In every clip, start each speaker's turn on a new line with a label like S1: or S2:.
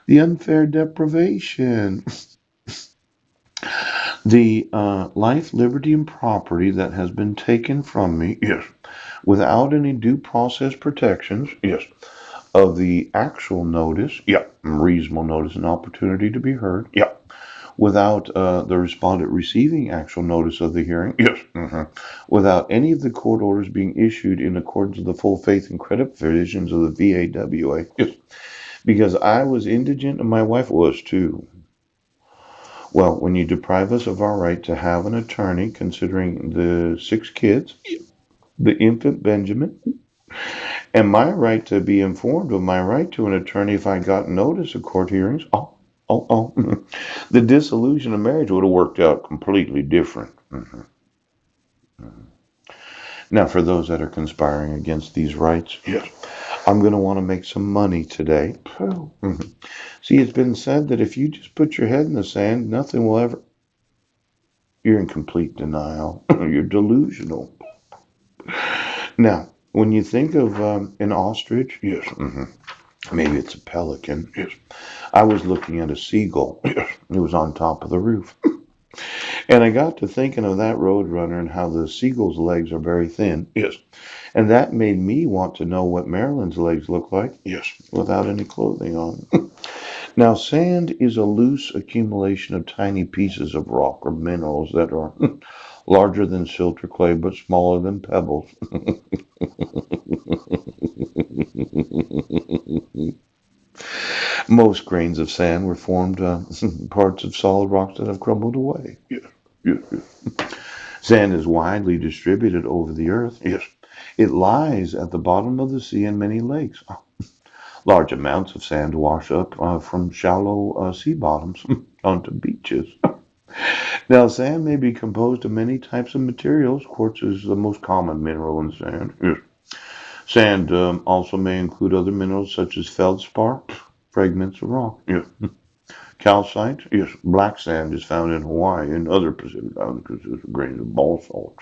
S1: The unfair deprivation, the life, liberty, and property that has been taken from me, yes, without any due process protections, yes, of the actual notice, yeah, reasonable notice and opportunity to be heard, yeah, without the respondent receiving actual notice of the hearing, yes, without any of the court orders being issued in accordance with the full faith and credit provisions of the VAWA, yes, because I was indigent and my wife was too. Well, when you deprive us of our right to have an attorney, considering the 6 kids, the infant Benjamin, and my right to be informed of my right to an attorney if I got notice of court hearings, the dissolution of marriage would have worked out completely different. Now, for those that are conspiring against these rights, yes, I'm going to want to make some money today. See, it's been said that if you just put your head in the sand, nothing will ever. You're in complete denial. You're delusional. Now, when you think of an ostrich, yes, maybe it's a pelican. Yes, I was looking at a seagull. Yes, it was on top of the roof, and I got to thinking of that roadrunner and how the seagull's legs are very thin. Yes, and that made me want to know what Marilyn's legs look like. Yes, without any clothing on. Now, sand is a loose accumulation of tiny pieces of rock or minerals that are larger than silt or clay but smaller than pebbles. Most grains of sand were formed parts of solid rocks that have crumbled away. Yes, yes, yes. Sand is widely distributed over the earth. Yes. It lies at the bottom of the sea in many lakes. Large amounts of sand wash up from shallow sea bottoms onto beaches. Now, sand may be composed of many types of materials. Quartz is the most common mineral in sand. Yes. Sand also may include other minerals such as feldspar, fragments of rock. Yes. Calcite, yes. Black sand is found in Hawaii and other Pacific islands because there's grains of basalt.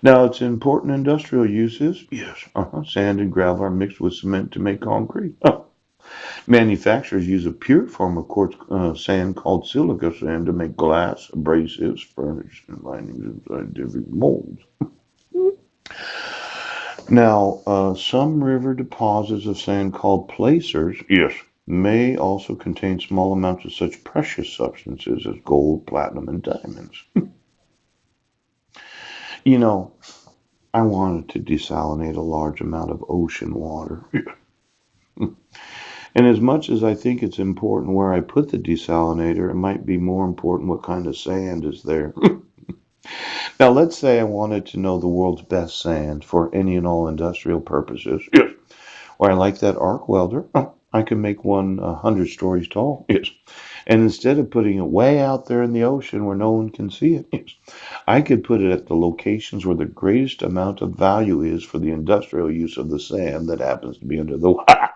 S1: Now, its important industrial uses, yes. Sand and gravel are mixed with cement to make concrete. Manufacturers use a pure form of quartz sand called silica sand to make glass, abrasives, furniture, and linings and scientific molds. Now, some river deposits of sand called placers, yes, may also contain small amounts of such precious substances as gold, platinum, and diamonds. You know, I wanted to desalinate a large amount of ocean water. And as much as I think it's important where I put the desalinator, it might be more important what kind of sand is there. Now, let's say I wanted to know the world's best sand for any and all industrial purposes. Yes. Or I like that arc welder. I can make one 100 stories tall. Yes. And instead of putting it way out there in the ocean where no one can see it, yes, I could put it at the locations where the greatest amount of value is for the industrial use of the sand that happens to be under the water.